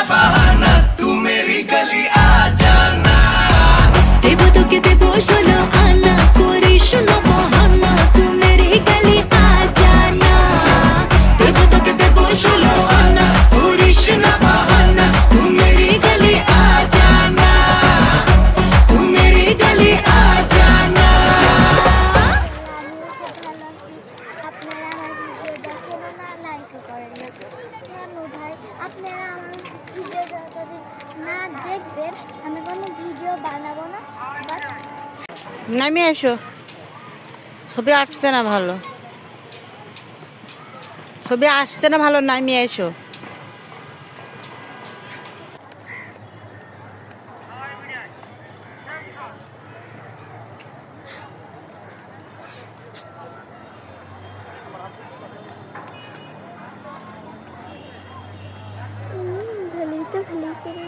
बहाना तू मेरी गली आ जाना देबो তোকে দেবো 16 আনা করিস না বাহানা তুই মেরি গলি আ জানা देबो তোকে দেবো 16 आना करिस ना बहाना तू मेरी गली आ जाना तू मेरी गली आ जाना আপনারা আমার ভিডিও দেখেন না লাইক করেন না কেন ভাই আপনারা আমার ভিডিও যদি না দেখবেন আমি কোনো ভিডিও বানাবো না বাট নামে এসো ছবি আসছে না ভালো ছবি আসছে না ভালো নামে এসো ভালোই তো ভালো করে